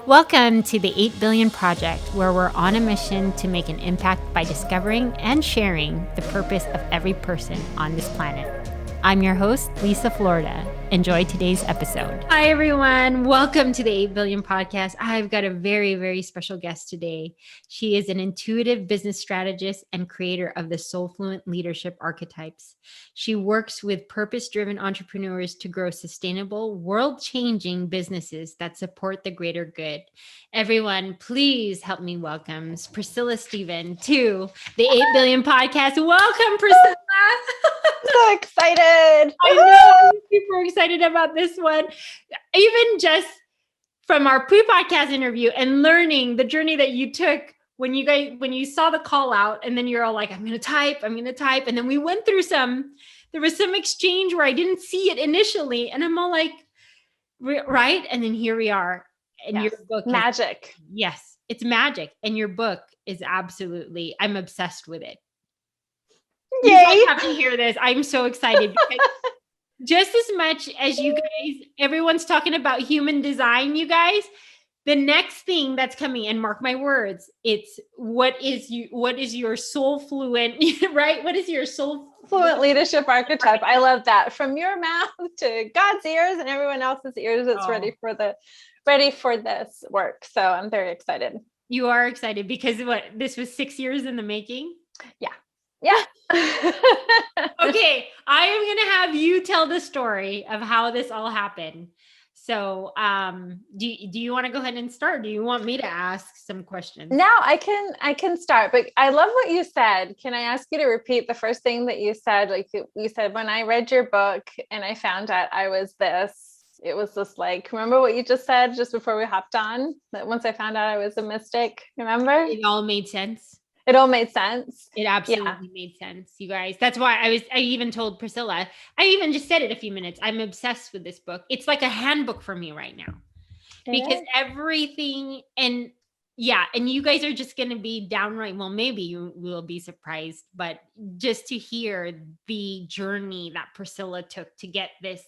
Welcome to the 8 Billion Project, where we're on a mission to make an impact by discovering and sharing the purpose of every person on this planet. I'm your host, Liza Florida. Enjoy today's episode. Hi, everyone. Welcome to the 8 Billion Podcast. I've got a very, very special guest today. She is an intuitive business strategist and creator of the Soulfluent Leadership Archetypes. She works with purpose-driven entrepreneurs to grow sustainable, world-changing businesses that support the greater good. Everyone, please help me welcome Priscilla Stephan to the 8 Billion Podcast. Welcome, Priscilla. So excited. I know, I'm super excited about this one. Even just from our pre-podcast interview and learning the journey that you took when you saw the call out, and then you're all like, I'm going to type. And then we went through there was some exchange where I didn't see it initially. And I'm all like, right. And then here we are. And yes. Your book magic. Yes, it's magic. And your book is absolutely, I'm obsessed with it. Yay. You guys have to hear this. I'm so excited because just as much as you guys, everyone's talking about human design, you guys, the next thing that's coming, and mark my words, it's what is your soul fluent, right? What is your soul fluent leadership archetype? I love that. From your mouth to God's ears and everyone else's ears, it's ready for this work. So I'm very excited. You are excited because this was 6 years in the making? Yeah. Okay, I am going to have you tell the story of how this all happened. So, do you want to go ahead and start? Do you want me to ask some questions? No, I can start, but I love what you said. Can I ask you to repeat the first thing that you said? Like you said, when I read your book and I found out I was this, it was just like, remember what you just said just before we hopped on? That once I found out I was a mystic, remember? It all made sense. It all made sense. It absolutely made sense, you guys. That's why I even told Priscilla, I even just said it a few minutes. I'm obsessed with this book. It's like a handbook for me right now because everything, and you guys are just going to be downright, well, maybe you will be surprised, but just to hear the journey that Priscilla took to get this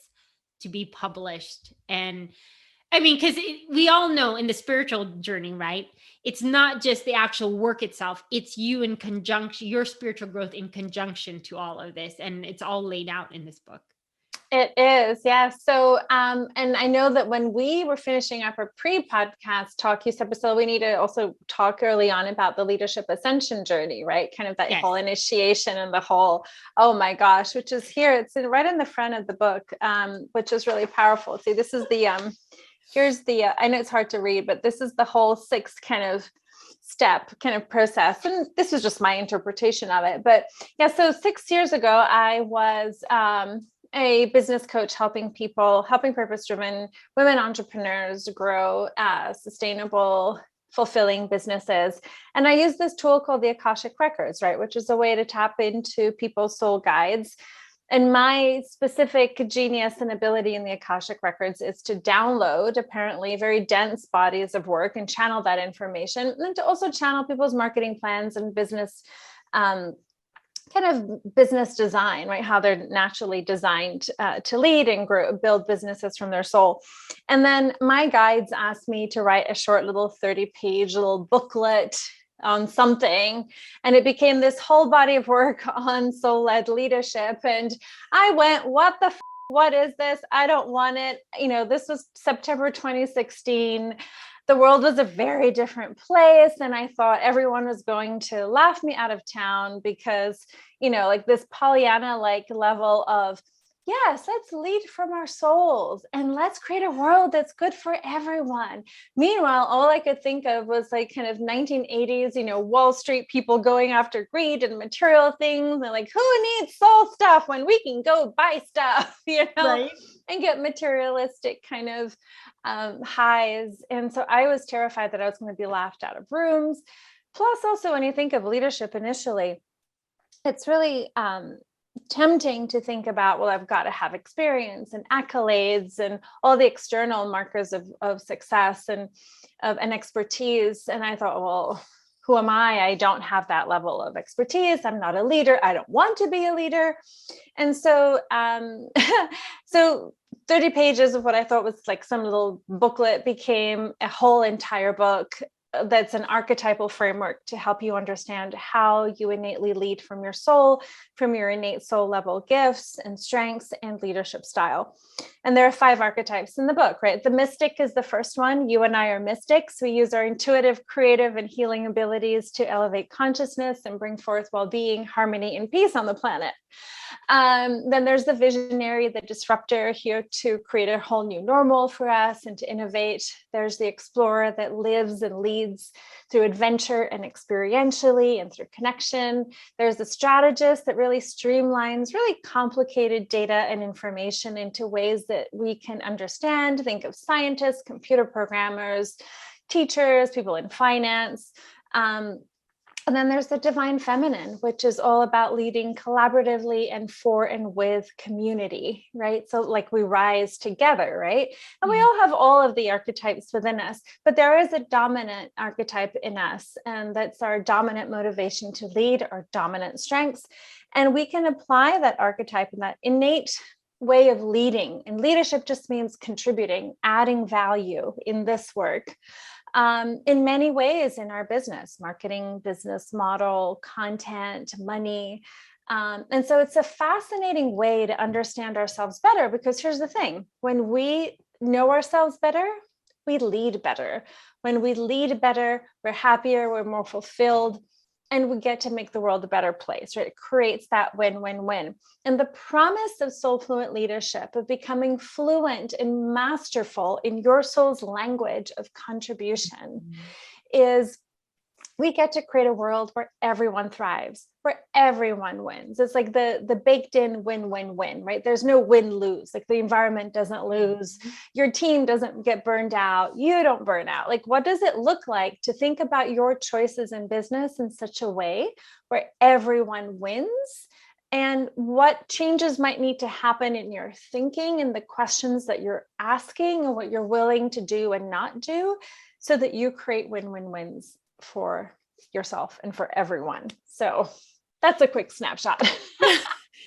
to be published. And I mean, because we all know in the spiritual journey, right? It's not just the actual work itself. It's you in conjunction, your spiritual growth in conjunction to all of this. And it's all laid out in this book. It is. Yeah. So, and I know that when we were finishing up our pre-podcast talk, you said, Priscilla, we need to also talk early on about the leadership ascension journey, right? Kind of that whole initiation and the whole, oh my gosh, which is here. It's right in the front of the book, which is really powerful. See, this is here's the, I know it's hard to read, but this is the whole 6 kind of step kind of process. And this was just my interpretation of it. But yeah, so 6 years ago, I was a business coach helping purpose-driven women entrepreneurs grow sustainable, fulfilling businesses. And I use this tool called the Akashic Records, right? Which is a way to tap into people's soul guides. And my specific genius and ability in the Akashic Records is to download apparently very dense bodies of work and channel that information, and then to also channel people's marketing plans and business, kind of business design, right? How they're naturally designed to lead and build businesses from their soul. And then my guides asked me to write a short little 30-page little booklet on something. And it became this whole body of work on soul-led leadership. And I went, what is this? I don't want it. This was September 2016. The world was a very different place. And I thought everyone was going to laugh me out of town because, like this Pollyanna-like level of, yes, let's lead from our souls and let's create a world that's good for everyone. Meanwhile, all I could think of was like kind of 1980s, Wall Street people going after greed and material things and like, who needs soul stuff when we can go buy stuff, right? And get materialistic kind of highs. And so I was terrified that I was going to be laughed out of rooms. Plus also when you think of leadership initially, it's really, tempting to think about, well, I've got to have experience and accolades and all the external markers of success and expertise. And I thought, well, who am I? I don't have that level of expertise. I'm not a leader. I don't want to be a leader. And so, 30 pages of what I thought was like some little booklet became a whole entire book that's an archetypal framework to help you understand how you innately lead from your innate soul level gifts and strengths and leadership style. And there are 5 archetypes in the book, right? The mystic is the first one. You and I are mystics. We use our intuitive, creative, and healing abilities to elevate consciousness and bring forth well-being, harmony, and peace on the planet. Then there's the visionary, the disruptor, here to create a whole new normal for us and to innovate. There's the explorer that lives and leads through adventure and experientially and through connection. There's the strategist that really streamlines really complicated data and information into ways that we can understand. Think of scientists, computer programmers, teachers, people in finance. And then there's the divine feminine, which is all about leading collaboratively and for and with community, right? So like we rise together, right? And we all have all of the archetypes within us, but there is a dominant archetype in us, and that's our dominant motivation to lead, our dominant strengths. And we can apply that archetype and that innate way of leading. And leadership just means contributing, adding value in this work. In many ways in our business, marketing, business model, content, money. And so it's a fascinating way to understand ourselves better, because here's the thing, when we know ourselves better, we lead better. When we lead better, we're happier, we're more fulfilled, and we get to make the world a better place, right? It creates that win-win-win. And the promise of Soulfluent leadership, of becoming fluent and masterful in your soul's language of contribution, is we get to create a world where everyone thrives, where everyone wins. It's like the baked in win-win-win, right? There's no win-lose. Like the environment doesn't lose. Your team doesn't get burned out. You don't burn out. Like, what does it look like to think about your choices in business in such a way where everyone wins? And what changes might need to happen in your thinking and the questions that you're asking and what you're willing to do and not do, so that you create win-win-wins for yourself and for everyone. So that's a quick snapshot.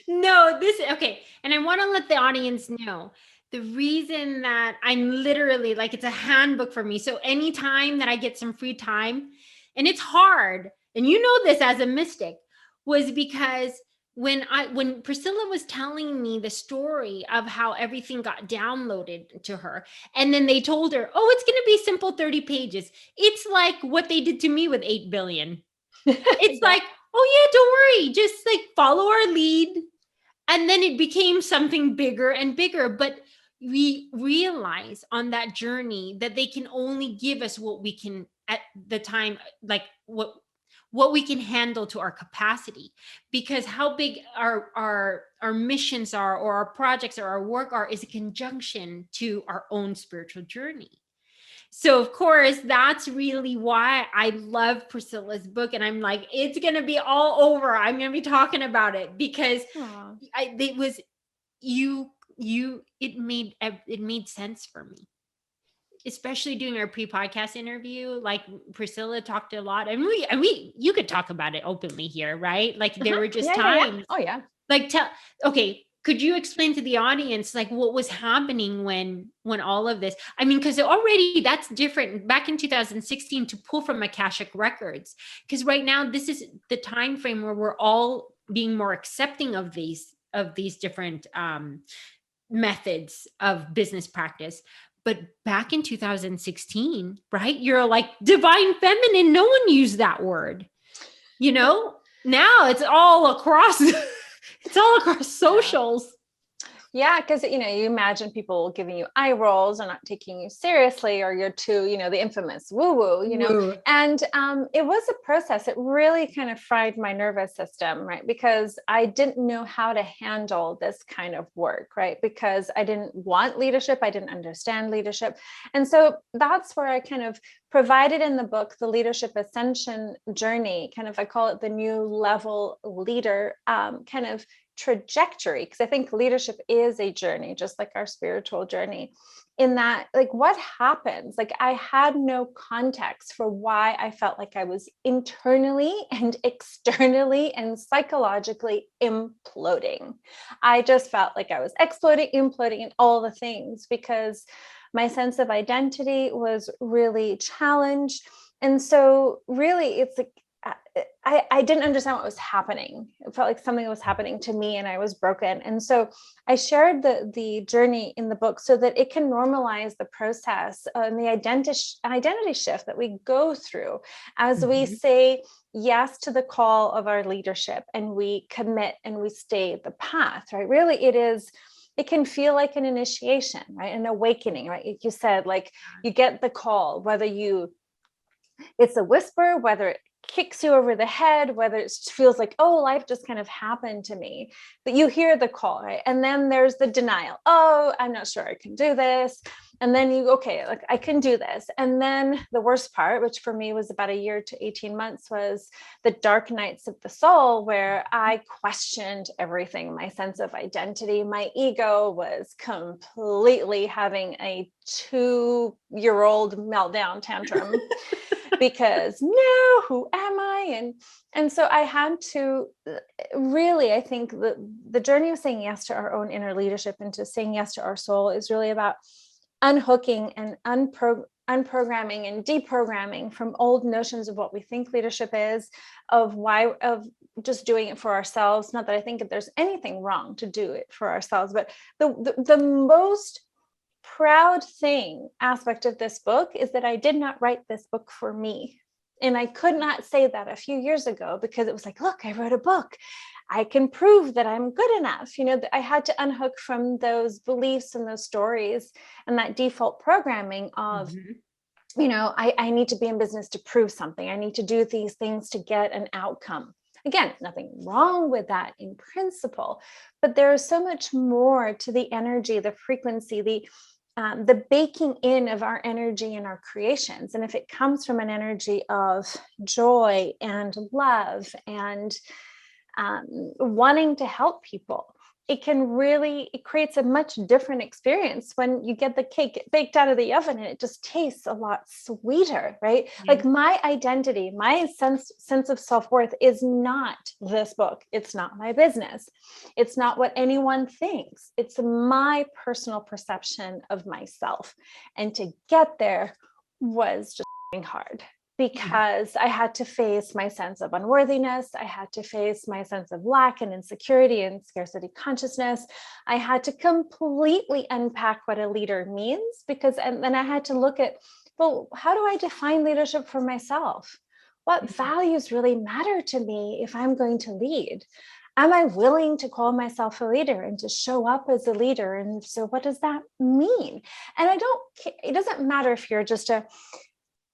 Okay. And I want to let the audience know the reason that I'm literally like, it's a handbook for me. So anytime that I get some free time, and it's hard, and you know this as a mystic, was because when Priscilla was telling me the story of how everything got downloaded to her, and then they told her, oh, it's going to be simple 30 pages. It's like what they did to me with 8 billion. It's like, oh yeah, don't worry. Just like follow our lead. And then it became something bigger and bigger. But we realize on that journey that they can only give us what we can at the time, like what we can handle to our capacity, because how big our missions are, or our projects or our work are, is a conjunction to our own spiritual journey. So of course, that's really why I love Priscilla's book. And I'm like, it's going to be all over. I'm going to be talking about it, because it made sense for me. Especially doing our pre-podcast interview, like Priscilla talked a lot, and you could talk about it openly here, right? Like there were just times. Yeah. Oh yeah. Like could you explain to the audience like what was happening when all of this? I mean, because already that's different back in 2016 to pull from Akashic Records, because right now this is the time frame where we're all being more accepting of these different methods of business practice. But back in 2016, right? You're like divine feminine. No one used that word, now it's all across, socials. Yeah, because, you imagine people giving you eye rolls or not taking you seriously, or you're too, the infamous woo-woo, and it was a process. It really kind of fried my nervous system, right? Because I didn't know how to handle this kind of work, right? Because I didn't want leadership. I didn't understand leadership. And so that's where I kind of provided in the book, the leadership ascension journey, kind of, I call it the new level leader kind of trajectory, because I think leadership is a journey, just like our spiritual journey. in that, like, what happens? Like, I had no context for why I felt like I was internally and externally and psychologically imploding. I just felt like I was exploding, imploding, and all the things, because my sense of identity was really challenged. And so really it's like, I didn't understand what was happening. It felt like something was happening to me and I was broken. And so I shared the journey in the book so that it can normalize the process and the identity shift that we go through as we say yes to the call of our leadership, and we commit and we stay the path, right? Really, it can feel like an initiation, right? An awakening, right? Like you said, like you get the call, whether it's a whisper, whether it kicks you over the head, whether it feels like, oh, life just kind of happened to me, but you hear the call, right? And then there's the denial. Oh, I'm not sure I can do this. And then okay, like I can do this. And then the worst part, which for me was about a year to 18 months, was the dark nights of the soul, where I questioned everything, my sense of identity. My ego was completely having a 2-year-old meltdown tantrum. Because no, who am I? And so I had to really, I think the journey of saying yes to our own inner leadership and to saying yes to our soul is really about unhooking and unprogramming and deprogramming from old notions of what we think leadership is, of just doing it for ourselves. Not that I think that there's anything wrong to do it for ourselves, but the most proud aspect of this book is that I did not write this book for me. And I could not say that a few years ago, because it was like, look, I wrote a book. I can prove that I'm good enough. I had to unhook from those beliefs and those stories and that default programming of, I need to be in business to prove something. I need to do these things to get an outcome. Again, nothing wrong with that in principle, but there is so much more to the energy, the frequency, the baking in of our energy and our creations. And if it comes from an energy of joy and love and wanting to help people, it creates a much different experience when you get the cake baked out of the oven and it just tastes a lot sweeter, right? Yeah. Like my identity, my sense of self-worth is not this book. It's not my business. It's not what anyone thinks. It's my personal perception of myself. And to get there was just hard, because I had to face my sense of unworthiness. I had to face my sense of lack and insecurity and scarcity consciousness. I had to completely unpack what a leader means, and then I had to look at, well, how do I define leadership for myself? What values really matter to me if I'm going to lead? Am I willing to call myself a leader and to show up as a leader? And so what does that mean? And it doesn't matter if you're just a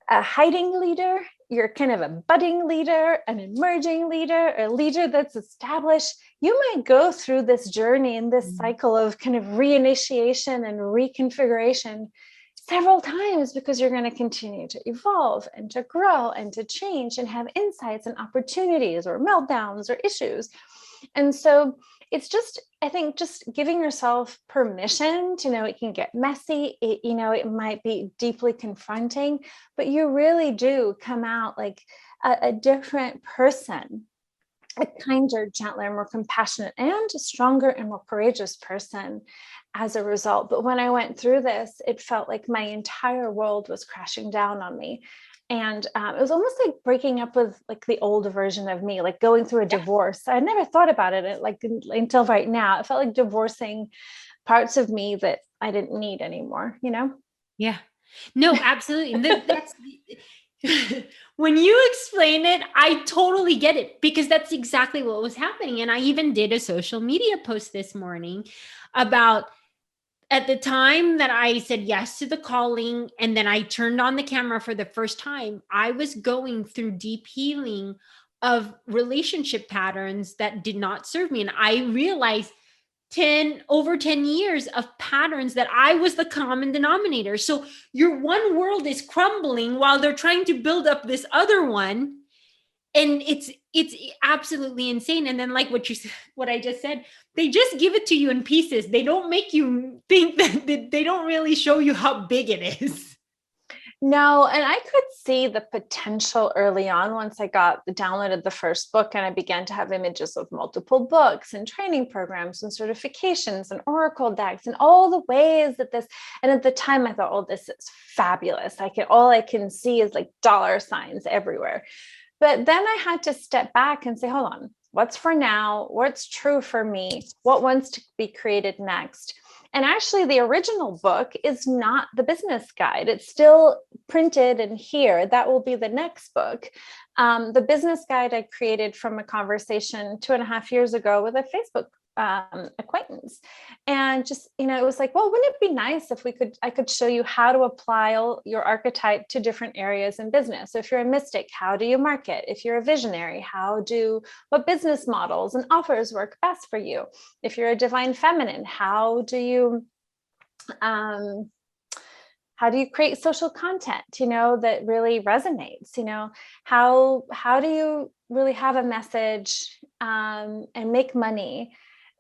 hiding leader, you're kind of a budding leader, an emerging leader, a leader that's established. You might go through this journey and this cycle of kind of reinitiation and reconfiguration several times, because you're going to continue to evolve and to grow and to change and have insights and opportunities or meltdowns or issues. And so it's just, I think, just giving yourself permission to know it can get messy. It might be deeply confronting, but you really do come out like a different person, a kinder, gentler, more compassionate, and a stronger and more courageous person as a result. But when I went through this, it felt like my entire world was crashing down on me. And it was almost like breaking up with like the old version of me, like going through a divorce. I never thought about it like until right now. It felt like divorcing parts of me that I didn't need anymore, Yeah, no, absolutely. That's when you explain it, I totally get it, because that's exactly what was happening. And I even did a social media post this morning about, at the time that I said yes to the calling, and then I turned on the camera for the first time, I was going through deep healing of relationship patterns that did not serve me. And I realized over 10 years of patterns that I was the common denominator. So your one world is crumbling while they're trying to build up this other one. And it's absolutely insane. And then like what I just said, they just give it to you in pieces. They don't make you think that they don't really show you how big it is. No, and I could see the potential early on once I downloaded the first book and I began to have images of multiple books and training programs and certifications and Oracle decks and all the ways that this, and at the time I thought, oh, this is fabulous. All I can see is like dollar signs everywhere. But then I had to step back and say, hold on, what's for now? What's true for me? What wants to be created next? And actually, the original book is not the business guide. It's still printed in here. That will be the next book. The business guide I created from a conversation 2.5 years ago with a Facebook acquaintance. And just, it was like, well, wouldn't it be nice if I could show you how to apply your archetype to different areas in business? So if you're a mystic, how do you market? If you're a visionary, what business models and offers work best for you? If you're a divine feminine, how do you create social content, that really resonates? How do you really have a message and make money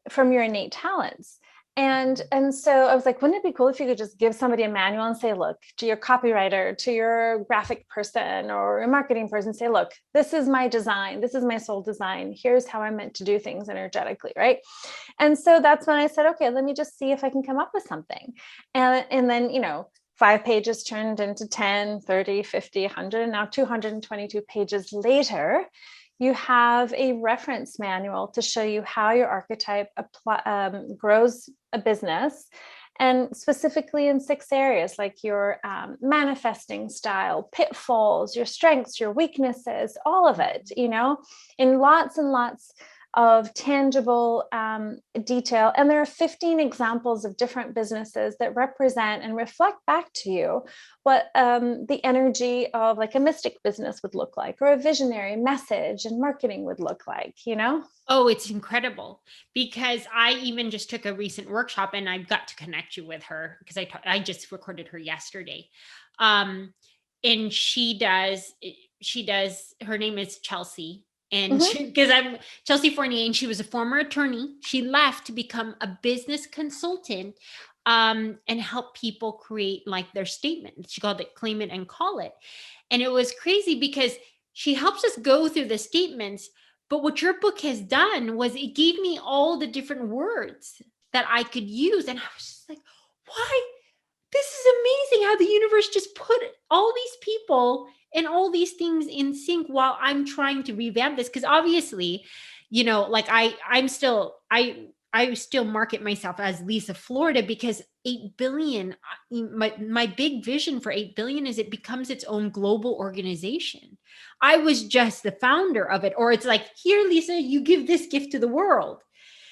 from your innate talents? And so I was like, wouldn't it be cool if you could just give somebody a manual and say, look, to your copywriter, to your graphic person or a marketing person, say, look, this is my design. This is my soul design. Here's how I'm meant to do things energetically. Right. And so that's when I said, okay, let me just see if I can come up with something. And then, 5 pages turned into 10, 30, 50, 100, and now 222 pages later, you have a reference manual to show you how your archetype grows a business, and specifically in 6 areas, like your manifesting style, pitfalls, your strengths, your weaknesses, all of it, in lots and lots of tangible detail. And there are 15 examples of different businesses that represent and reflect back to you what the energy of like a mystic business would look like, or a visionary message and marketing would look like, Oh, it's incredible, because I even just took a recent workshop and I've got to connect you with her because I just recorded her yesterday. And she does, her name is Chelsea. And because I'm Chelsea Fournier, and she was a former attorney. She left to become a business consultant and help people create like their statement. She called it Claim It and Call It. And it was crazy because she helps us go through the statements. But what your book has done was it gave me all the different words that I could use. And I was just like, why? This is amazing how the universe just put all these people and all these things in sync while I'm trying to revamp this. Because obviously, like I still market myself as Liza Florida, because 8 billion, my big vision for 8 billion is it becomes its own global organization. I was just the founder of it. Or it's like, here, Lisa, you give this gift to the world.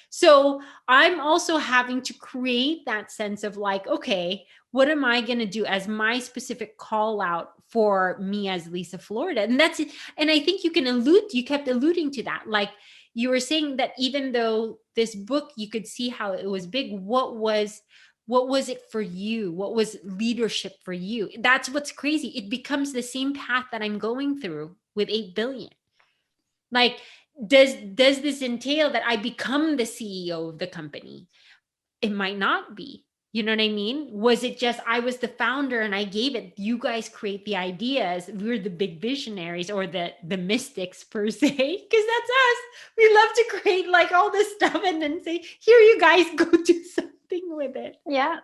So I'm also having to create that sense of like, okay, what am I going to do as my specific call out for me as Liza Florida? And that's it. And I think you kept alluding to that. Like you were saying that even though this book, you could see how it was big, what was it for you? What was leadership for you? That's what's crazy. It becomes the same path that I'm going through with 8 billion. Like, does this entail that I become the CEO of the company? It might not be. You know what I mean? Was it just I was the founder and I gave it, you guys create the ideas, we're the big visionaries or the mystics per se, because that's us. We love to create like all this stuff and then say, here, you guys go do something with it. Yeah,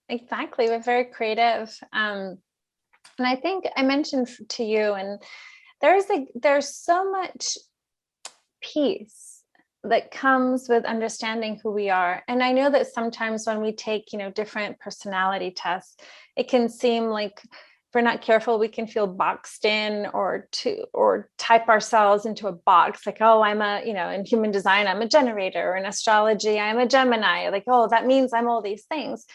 exactly. We're very creative. And I think I mentioned to you, and there's so much peace that comes with understanding who we are. And I know that sometimes when we take, different personality tests, it can seem like if we're not careful, we can feel boxed in or type ourselves into a box. Like, oh, I'm in human design, I'm a generator, or in astrology, I'm a Gemini. Like, oh, that means I'm all these things.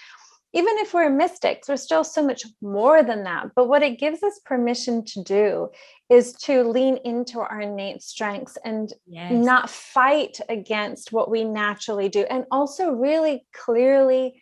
Even if we're mystics, we're still so much more than that. But what it gives us permission to do is to lean into our innate strengths and not fight against what we naturally do. And also really clearly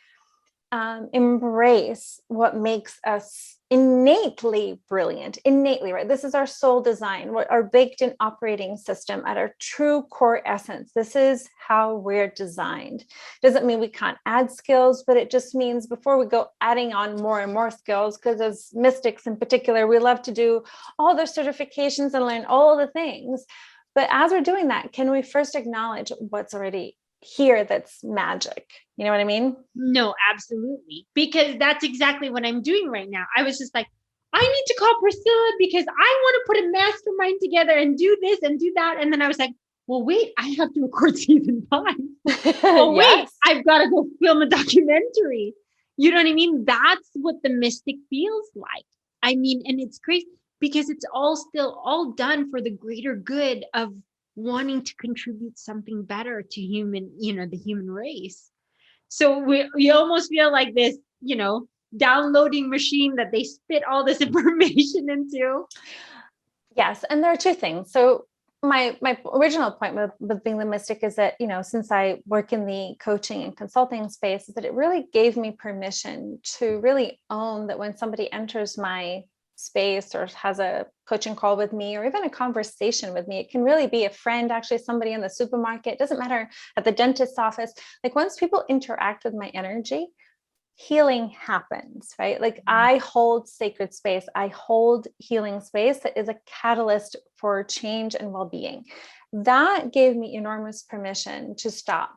embrace what makes us innately brilliant, innately, right? This is our soul design, what our baked in operating system at our true core essence. This is how we're designed. Doesn't mean we can't add skills, but it just means before we go adding on more and more skills, because as mystics in particular, we love to do all the certifications and learn all the things. But as we're doing that, can we first acknowledge what's already here that's magic? You know what I mean? No, absolutely. Because that's exactly what I'm doing right now. I was just like, I need to call Priscilla because I want to put a mastermind together and do this and do that. And then I was like, well, wait, I have to record season 5. Oh, wait, yes. I've got to go film a documentary. You know what I mean? That's what the mystic feels like. I mean, and it's crazy because it's all still all done for the greater good of wanting to contribute something better to the human race. So we almost feel like this, downloading machine that they spit all this information into. Yes. And there are two things. So my original point with being the mystic is that, since I work in the coaching and consulting space, is that it really gave me permission to really own that when somebody enters my space or has a coaching call with me or even a conversation with me, it can really be a friend, actually somebody in the supermarket, it doesn't matter, at the dentist's office. Like once people interact with my energy, healing happens, right? Like I hold sacred space. I hold healing space that is a catalyst for change and well-being. That gave me enormous permission to stop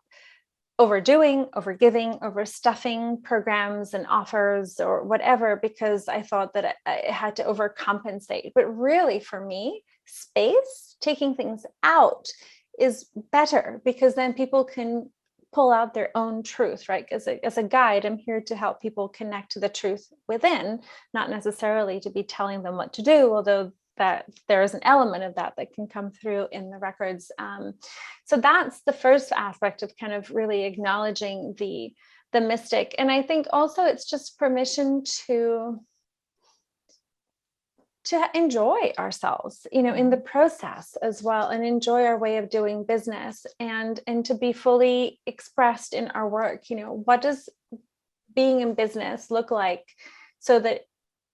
overdoing, overgiving, overstuffing programs and offers or whatever, because I thought that I had to overcompensate. But really for me, space, taking things out is better because then people can pull out their own truth, right? As a guide, I'm here to help people connect to the truth within, not necessarily to be telling them what to do, although that there is an element of that can come through in the records. So that's the first aspect of kind of really acknowledging the mystic. And I think also it's just permission to enjoy ourselves, in the process as well, and enjoy our way of doing business and to be fully expressed in our work. What does being in business look like so that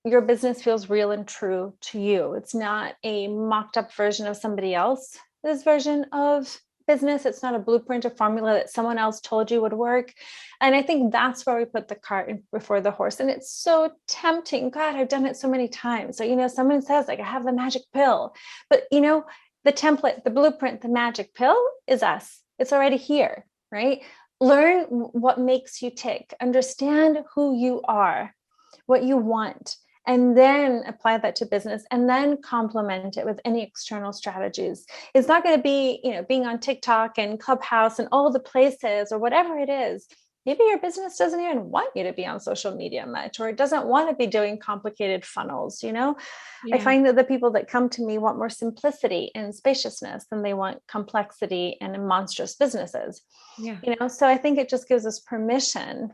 your business feels real and true to you? It's not a mocked up version of somebody else's version of business. It's not a blueprint or formula that someone else told you would work. And I think that's where we put the cart before the horse. And it's so tempting. God, I've done it so many times. So, someone says like, I have the magic pill, but the template, the blueprint, the magic pill is us. It's already here, right? Learn what makes you tick, understand who you are, what you want, and then apply that to business and then complement it with any external strategies. It's not going to be, being on TikTok and Clubhouse and all the places or whatever it is. Maybe your business doesn't even want you to be on social media much, or it doesn't want to be doing complicated funnels. Yeah. I find that the people that come to me want more simplicity and spaciousness than they want complexity and monstrous businesses. Yeah. So I think it just gives us permission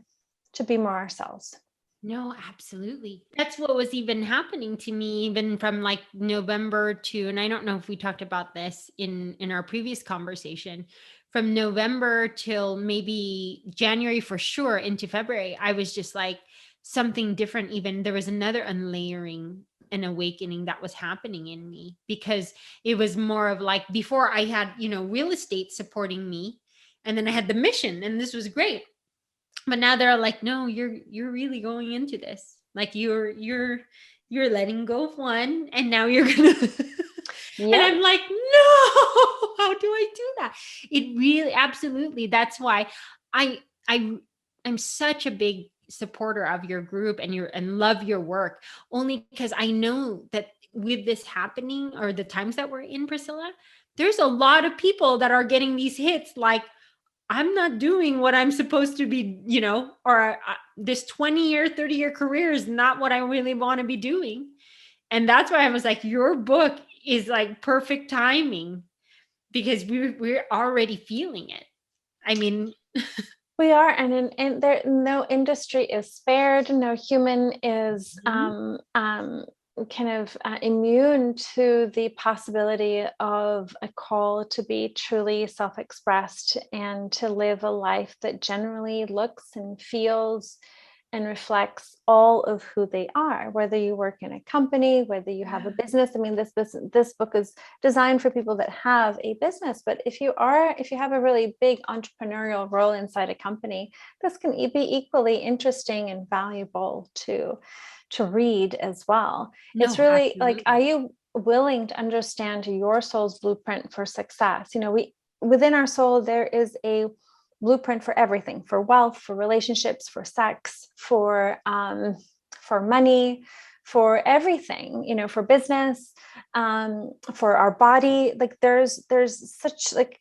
to be more ourselves. No, absolutely. That's what was even happening to me, even from like November to, and I don't know if we talked about this in our previous conversation, from November till maybe January for sure into February, I was just like something different. Even there was another unlayering and awakening that was happening in me, because it was more of like, before I had, real estate supporting me, and then I had the mission, and this was great. But now they're like, no, you're really going into this. Like you're letting go of one, and now you're gonna. Yep. And I'm like, no, how do I do that? It really, absolutely. That's why I'm such a big supporter of your group and love your work, only because I know that with this happening, or the times that we're in, Priscilla, there's a lot of people that are getting these hits like, I'm not doing what I'm supposed to be, or this 20-year, 30-year career is not what I really want to be doing. And that's why I was like, your book is like perfect timing, because we're already feeling it. I mean, we are. And there, no industry is spared. No human is immune to the possibility of a call to be truly self-expressed and to live a life that generally looks and feels and reflects all of who they are, whether you work in a company, whether you have a business. I mean, this book is designed for people that have a business, but if you have a really big entrepreneurial role inside a company, this can be equally interesting and valuable to read as well. No, it's really absolutely. Like, are you willing to understand your soul's blueprint for success? Within our soul, there is a blueprint for everything, for wealth, for relationships, for sex, for money, for everything, for business, for our body. Like there's such like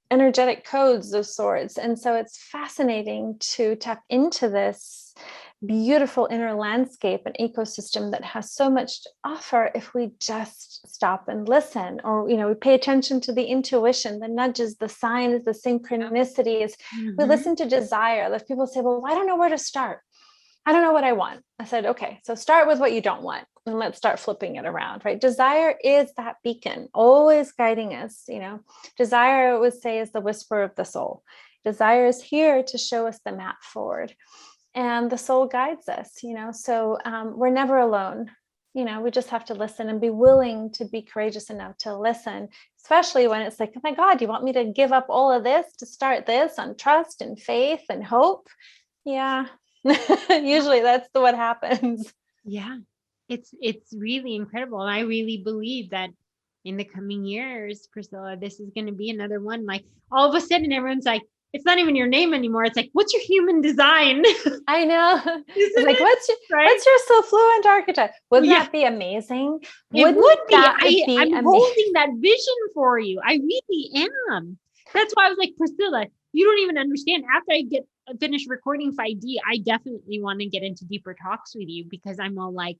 energetic codes of sorts. And so it's fascinating to tap into this beautiful inner landscape and ecosystem that has so much to offer if we just stop and listen, or we pay attention to the intuition, the nudges, the signs, the synchronicities. We listen to desire. Like people say, well, I don't know where to start. I don't know what I want. I said, okay, so start with what you don't want, and let's start flipping it around, right? Desire is that beacon, always guiding us. Desire, I would say, is the whisper of the soul. Desire is here to show us the map forward. And the soul guides us, so we're never alone. We just have to listen and be willing to be courageous enough to listen, especially when it's like, oh my God, do you want me to give up all of this to start this on trust and faith and hope? Yeah, usually that's what happens. Yeah, it's really incredible. And I really believe that in the coming years, Priscilla, this is going to be another one. Like all of a sudden, everyone's like, it's not even your name anymore. It's like, what's your human design? I know. It's like, what's your Soulfluent archetype? Wouldn't that be amazing? It would be. I'm holding that vision for you. I really am. That's why I was like, Priscilla, you don't even understand. After I finish recording 5D, I definitely want to get into deeper talks with you, because I'm all like,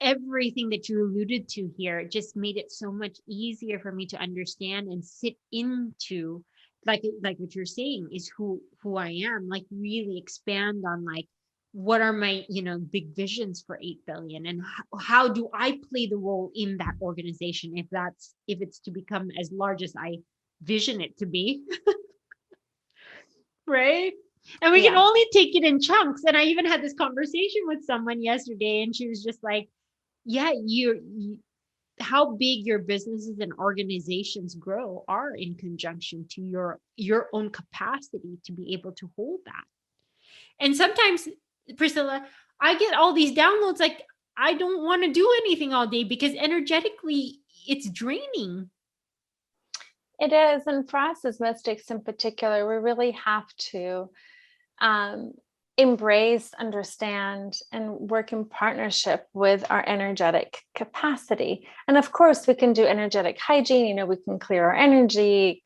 everything that you alluded to here just made it so much easier for me to understand and sit into. Like what you're saying is who I am, like really expand on like, what are my, big visions for 8 billion, and how do I play the role in that organization? If it's to become as large as I vision it to be, right? And we can only take it in chunks. And I even had this conversation with someone yesterday, and she was just like, yeah, how big your businesses and organizations grow are in conjunction to your own capacity to be able to hold that. And sometimes, Priscilla, I get all these downloads like, I don't want to do anything all day, because energetically it's draining. It is. And for us as mystics in particular, we really have to embrace, understand, and work in partnership with our energetic capacity. And of course, we can do energetic hygiene. We can clear our energy,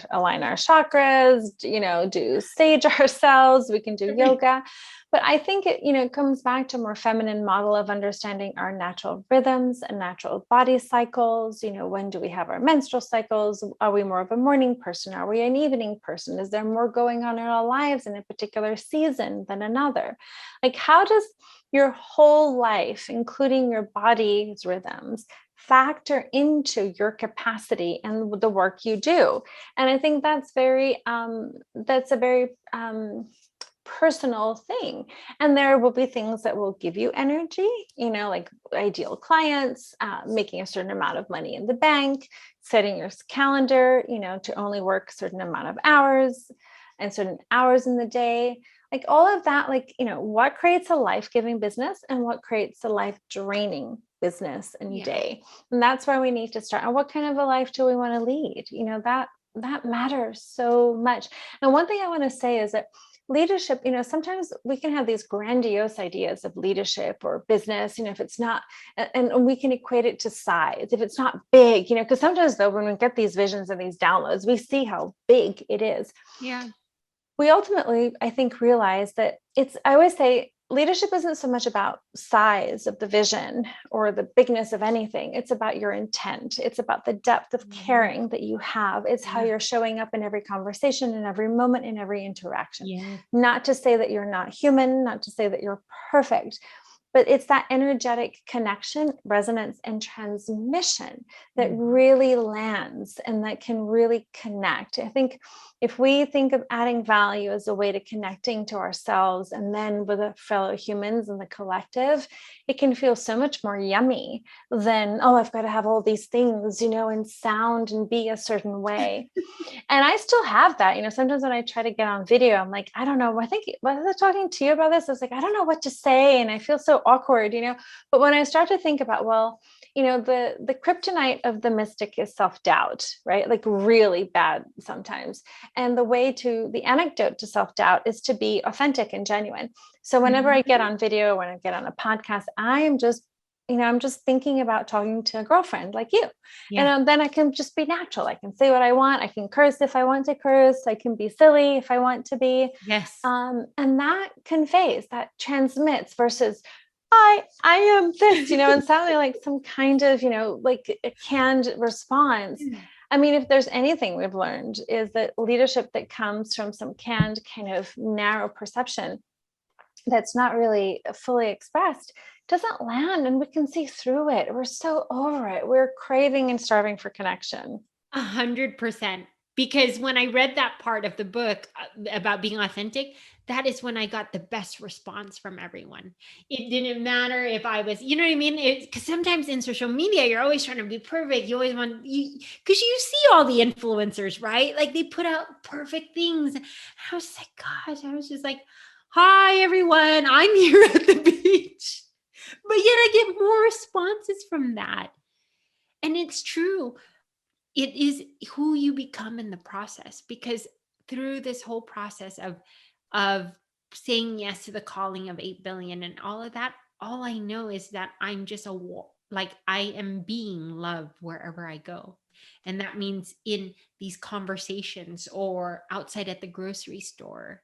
align our chakras, do sage ourselves. We can do yoga. But I think it comes back to a more feminine model of understanding our natural rhythms and natural body cycles. When do we have our menstrual cycles? Are we more of a morning person? Are we an evening person? Is there more going on in our lives in a particular season than another? Like, how does your whole life, including your body's rhythms, factor into your capacity and the work you do? And I think that's a very personal thing. And there will be things that will give you energy, like ideal clients, making a certain amount of money in the bank, setting your calendar, to only work a certain amount of hours and certain hours in the day. Like all of that, what creates a life-giving business and what creates a life-draining business and day. And that's where we need to start. And what kind of a life do we want to lead? That matters so much. And one thing I want to say is that leadership, sometimes we can have these grandiose ideas of leadership or business, if it's not, and we can equate it to size, if it's not big, because sometimes though, when we get these visions and these downloads, we see how big it is. Yeah. We ultimately, I think, realize that I always say, leadership isn't so much about size of the vision or the bigness of anything. It's about your intent. It's about the depth of caring that you have. It's how you're showing up in every conversation, in every moment, in every interaction. Not to say that you're not human, not to say that you're perfect, but it's that energetic connection, resonance, and transmission that really lands and that can really connect. I think if we think of adding value as a way to connecting to ourselves and then with the fellow humans and the collective, it can feel so much more yummy than, oh, I've got to have all these things, and sound and be a certain way. And I still have that, sometimes when I try to get on video, I'm like, I don't know, I think, was I talking to you about this? I was like, I don't know what to say. And I feel so awkward, but when I start to think about, well, the kryptonite of the mystic is self-doubt, right? Like really bad sometimes. And the antidote to self-doubt is to be authentic and genuine. So whenever I get on video, when I get on a podcast, I'm just thinking about talking to a girlfriend like you. Yeah. And then I can just be natural. I can say what I want. I can curse if I want to curse. I can be silly if I want to be. Yes. And that conveys, that transmits versus I am this, and sounding like some kind of, like a canned response. I mean, if there's anything we've learned is that leadership that comes from some canned kind of narrow perception that's not really fully expressed doesn't land, and we can see through it. We're so over it. We're craving and starving for connection. 100%. Because when I read that part of the book about being authentic, that is when I got the best response from everyone. It didn't matter if I was, you know what I mean? Because sometimes in social media, you're always trying to be perfect. You always want, because you see all the influencers, right? Like they put out perfect things. And I was like, gosh, I was just like, hi, everyone. I'm here at the beach. But yet I get more responses from that. And it's true. It is who you become in the process, because through this whole process of saying yes to the calling of 8 billion and all of that, all I know is that I'm just I am being loved wherever I go. And that means in these conversations or outside at the grocery store.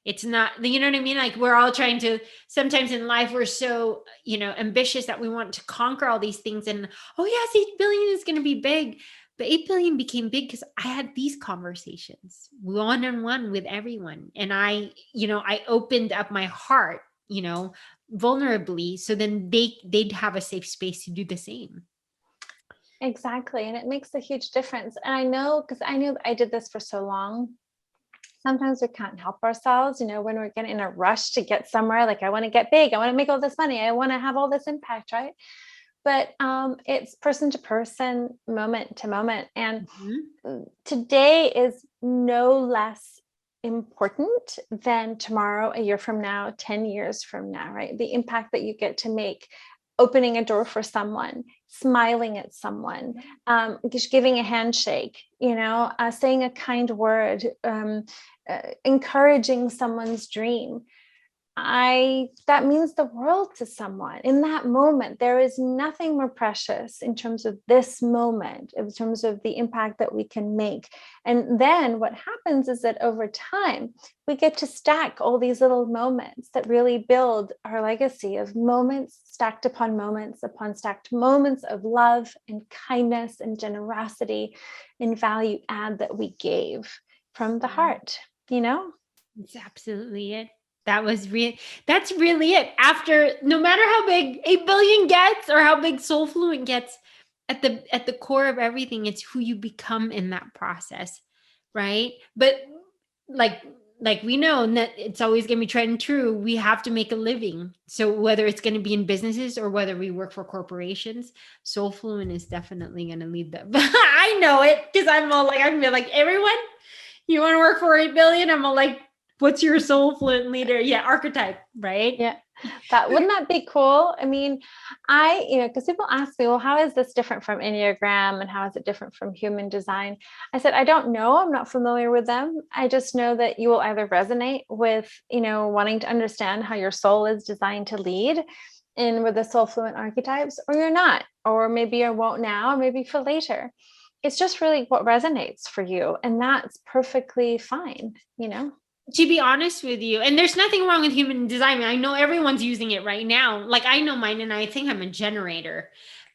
It's not, you know what I mean? Like we're all trying to, sometimes in life, we're so, ambitious that we want to conquer all these things. And, oh yes, 8 billion is going to be big. But 8 billion became big because I had these conversations one-on-one with everyone. And I opened up my heart, vulnerably. So then they'd have a safe space to do the same. Exactly. And it makes a huge difference. And I know, because I knew I did this for so long. Sometimes we can't help ourselves, when we're getting in a rush to get somewhere, like I want to get big, I want to make all this money, I want to have all this impact, right? But it's person to person, moment to moment. And today is no less important than tomorrow, a year from now, 10 years from now, right? The impact that you get to make, opening a door for someone, smiling at someone, just giving a handshake, saying a kind word, encouraging someone's dream. That means the world to someone in that moment. There is nothing more precious in terms of this moment, in terms of the impact that we can make. And then what happens is that over time, we get to stack all these little moments that really build our legacy of moments stacked upon moments upon stacked moments of love and kindness and generosity and value add that we gave from the heart, It's absolutely it. That's really it. After, no matter how big 8 billion gets or how big Soulfluent gets, at the core of everything, it's who you become in that process, right? But like we know that it's always going to be tried and true. We have to make a living. So whether it's going to be in businesses or whether we work for corporations, Soulfluent is definitely going to lead them. I know it, because I'm all like, I'm like, everyone, you want to work for 8 billion? I'm all like, what's your Soulfluent leader? Yeah, archetype, right? Yeah. Wouldn't that be cool? I mean, because people ask me, well, how is this different from Enneagram and how is it different from human design? I said, I don't know. I'm not familiar with them. I just know that you will either resonate with, wanting to understand how your soul is designed to lead in with the Soulfluent archetypes, or you're not, or maybe you won't now, or maybe for later. It's just really what resonates for you. And that's perfectly fine, To be honest with you, and there's nothing wrong with human design. I know everyone's using it right now. Like I know mine, and I think I'm a generator.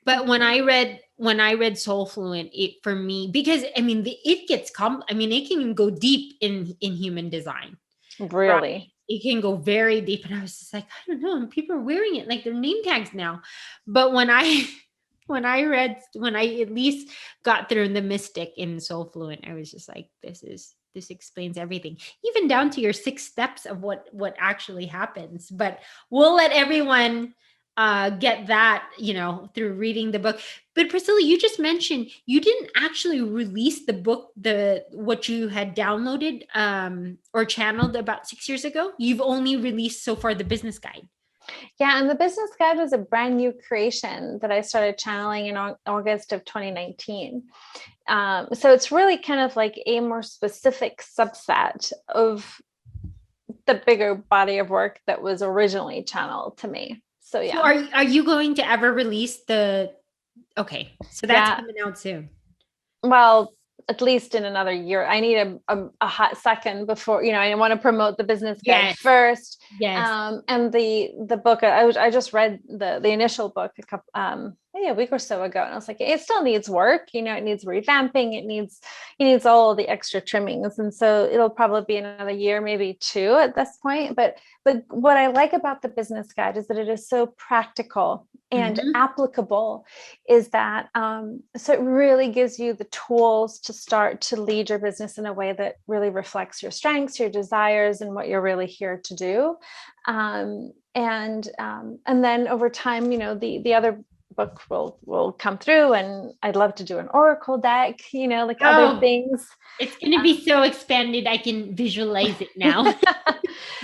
But when I read Soulfluent, it for me, because I mean, it can go deep in human design. Really? it can go very deep. And I was just like, I don't know. And people are wearing it like their name tags now. But when I at least got through the mystic in Soulfluent, I was just like, this explains everything, even down to your 6 steps of what actually happens. But we'll let everyone get that, through reading the book. But Priscilla, you just mentioned you didn't actually release the book, what you had downloaded or channeled about 6 years ago. You've only released so far the business guide. Yeah. And the business guide was a brand new creation that I started channeling in August of 2019. So it's really kind of like a more specific subset of the bigger body of work that was originally channeled to me. So yeah. So are you going to ever release okay. So that's coming out soon. Well, at least in another year. I need a hot second before, I want to promote the business guide first. Yes. And the book, I just read the initial book a week or so ago. And I was like, it still needs work. It needs revamping. It needs all the extra trimmings. And so it'll probably be another year, maybe 2 at this point. But what I like about the business guide is that it is so practical and applicable, is that so it really gives you the tools to start to lead your business in a way that really reflects your strengths, your desires, and what you're really here to do. And then over time, the other book will come through, and I'd love to do an oracle deck, other things. It's going to be so expanded. I can visualize it now.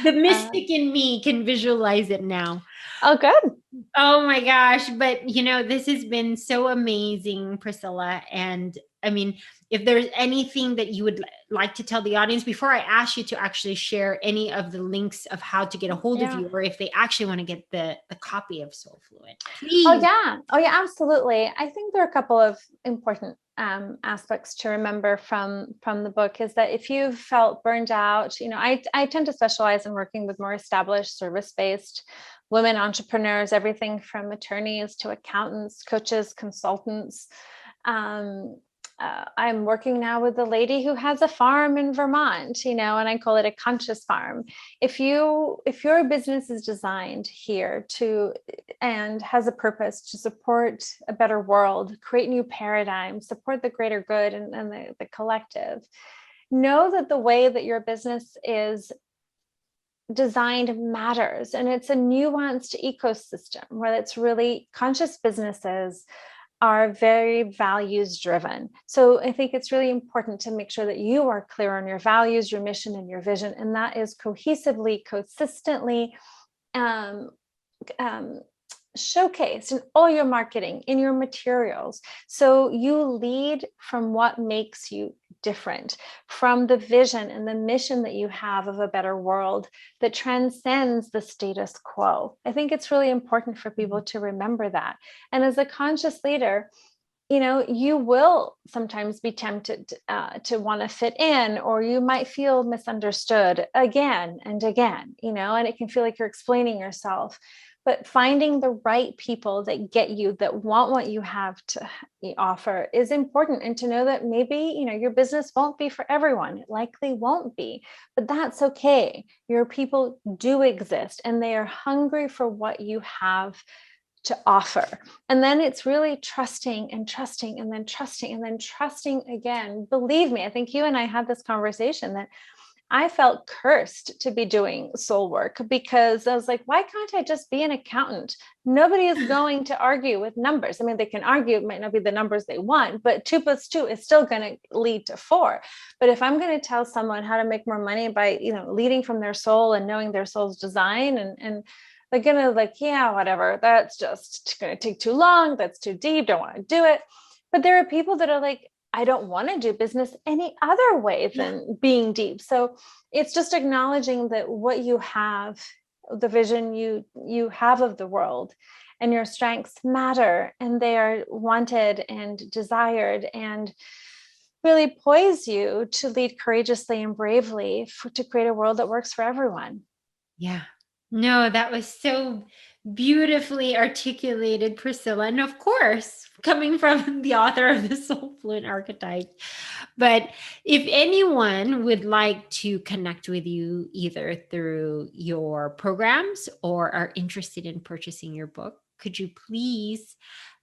The mystic in me can visualize it now. Oh, good. Oh my gosh. But this has been so amazing, Priscilla. And I mean, if there's anything that you would like to tell the audience before I ask you to actually share any of the links of how to get a hold of you, or if they actually want to get the copy of Soulfluent, please. Oh yeah, absolutely. I think there are a couple of important aspects to remember from the book, is that if you've felt burned out, I tend to specialize in working with more established service-based women entrepreneurs, everything from attorneys to accountants, coaches, consultants. I'm working now with a lady who has a farm in Vermont, and I call it a conscious farm. If your business is designed here and has a purpose to support a better world, create new paradigms, support the greater good and the collective, know that the way that your business is designed matters. And it's a nuanced ecosystem where it's really conscious businesses are very values driven. So I think it's really important to make sure that you are clear on your values, your mission, and your vision. And that is cohesively, consistently showcased in all your marketing, in your materials. So you lead from what makes you different, from the vision and the mission that you have of a better world that transcends the status quo. I think it's really important for people to remember that. And as a conscious leader, you will sometimes be tempted to want to fit in, or you might feel misunderstood again and again, and it can feel like you're explaining yourself. But finding the right people that get you, that want what you have to offer, is important. And to know that maybe, your business won't be for everyone. It likely won't be, but that's okay. Your people do exist, and they are hungry for what you have to offer. And then it's really trusting and trusting and then trusting and then trusting again. Believe me, I think you and I had this conversation that I felt cursed to be doing soul work, because I was like, why can't I just be an accountant? Nobody is going to argue with numbers. I mean, they can argue, it might not be the numbers they want, but 2 + 2 is still going to lead to 4. But if I'm going to tell someone how to make more money by, leading from their soul and knowing their soul's design, and they're going to yeah, whatever, that's just going to take too long. That's too deep. Don't want to do it. But there are people that are like, I don't want to do business any other way than being deep. So it's just acknowledging that what you have, the vision you have of the world, and your strengths matter, and they are wanted and desired, and really poise you to lead courageously and bravely to create a world that works for everyone. Yeah. No, that was so beautifully articulated, Priscilla. And of course, coming from the author of the Soulfluent Archetypes. But if anyone would like to connect with you either through your programs or are interested in purchasing your book, could you please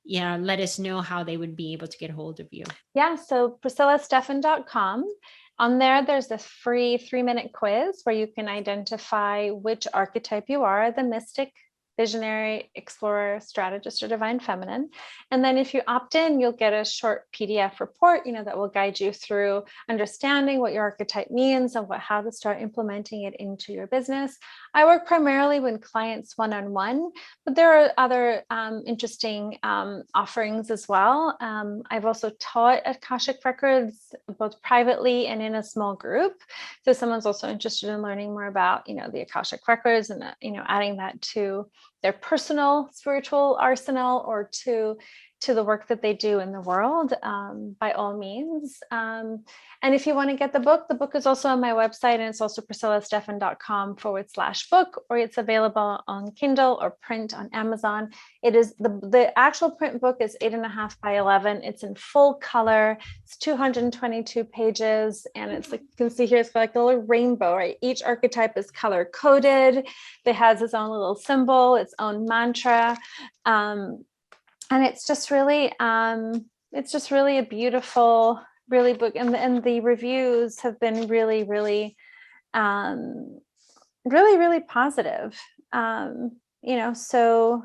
let us know how they would be able to get a hold of you? Yeah, so PriscillaStephan.com. On there, there's this free 3-minute quiz where you can identify which archetype you are, the mystic, visionary, explorer, strategist, or divine feminine. And then if you opt in, you'll get a short PDF report, that will guide you through understanding what your archetype means and how to start implementing it into your business. I work primarily with clients one-on-one, but there are other interesting offerings as well. I've also taught at Akashic Records, both privately and in a small group. So someone's also interested in learning more about, the Akashic Records and, adding that to their personal spiritual arsenal or to the work that they do in the world, by all means. And if you want to get the book is also on my website, and it's also PriscillaStephan.com/book, or it's available on Kindle or print on Amazon. It is the actual print book is 8.5 by 11. It's in full color. It's 222 pages. And it's like, you can see here, it's like a little rainbow, right? Each archetype is color coded. It has its own little symbol, its own mantra. And it's just really a beautiful, really book. And the reviews have been really, really, really, really positive. So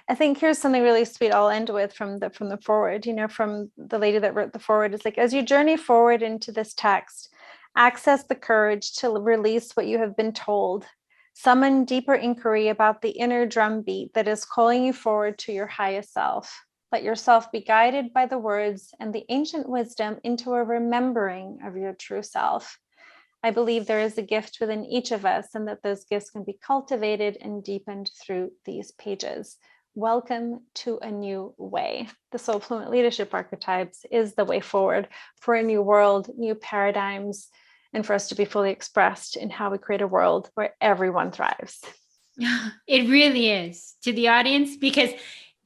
I think here's something really sweet I'll end with from the forward, from the lady that wrote the forward. It's like, as you journey forward into this text, access the courage to release what you have been told. Summon deeper inquiry about the inner drumbeat that is calling you forward to your highest self. Let yourself be guided by the words and the ancient wisdom into a remembering of your true self. I believe there is a gift within each of us, and that those gifts can be cultivated and deepened through these pages. Welcome to a new way. The Soulfluent Leadership Archetypes is the way forward for a new world, new paradigms, and for us to be fully expressed in how we create a world where everyone thrives. It really is. To the audience, because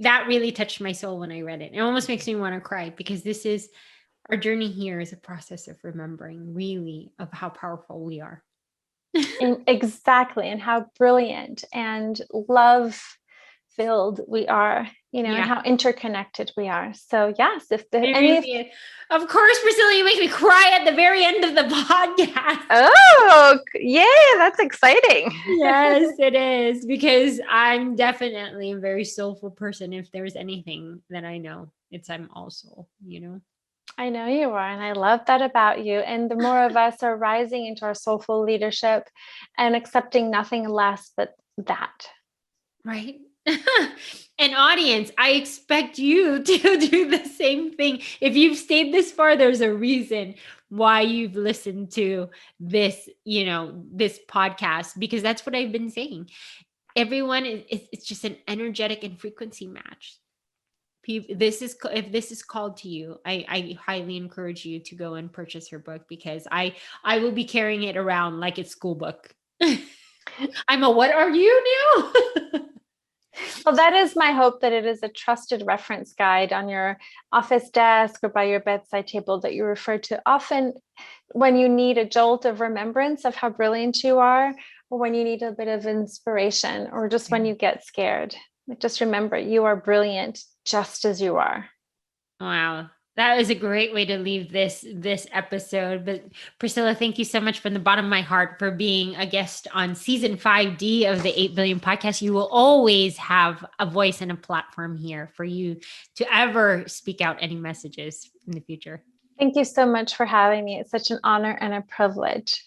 that really touched my soul when I read it. It almost makes me want to cry, because this is our journey here is a process of remembering, really, of how powerful we are. Exactly. And how brilliant and love-filled we are, and how interconnected we are. So yes, if of course, Priscilla, you make me cry at the very end of the podcast. Oh, yeah, that's exciting. Yes, it is, because I'm definitely a very soulful person. If there's anything that I know, I'm also, I know you are. And I love that about you. And the more of us are rising into our soulful leadership and accepting nothing less but that. Right. And audience, I expect you to do the same thing. If you've stayed this far, there's a reason why you've listened to this, this podcast, because that's what I've been saying. Everyone it's just an energetic and frequency match. If this is called to you, I highly encourage you to go and purchase her book, because I will be carrying it around like it's school book. I'm a, what are you now? Well, that is my hope, that it is a trusted reference guide on your office desk or by your bedside table that you refer to often when you need a jolt of remembrance of how brilliant you are, or when you need a bit of inspiration, or just when you get scared. Just remember, you are brilliant just as you are. Wow. That is a great way to leave this episode. But Priscilla, thank you so much from the bottom of my heart for being a guest on season 5D of the 8 Billion podcast. You will always have a voice and a platform here for you to ever speak out any messages in the future. Thank you so much for having me. It's such an honor and a privilege.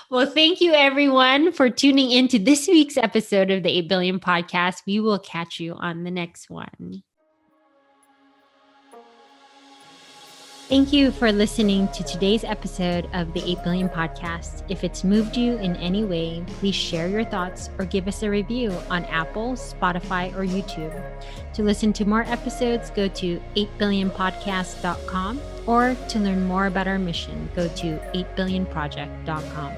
Well, thank you everyone for tuning into this week's episode of the 8 Billion podcast. We will catch you on the next one. Thank you for listening to today's episode of the 8 Billion podcast. If it's moved you in any way, please share your thoughts or give us a review on Apple, Spotify, or YouTube. To listen to more episodes, go to 8billionpodcast.com, or to learn more about our mission, go to 8billionproject.com.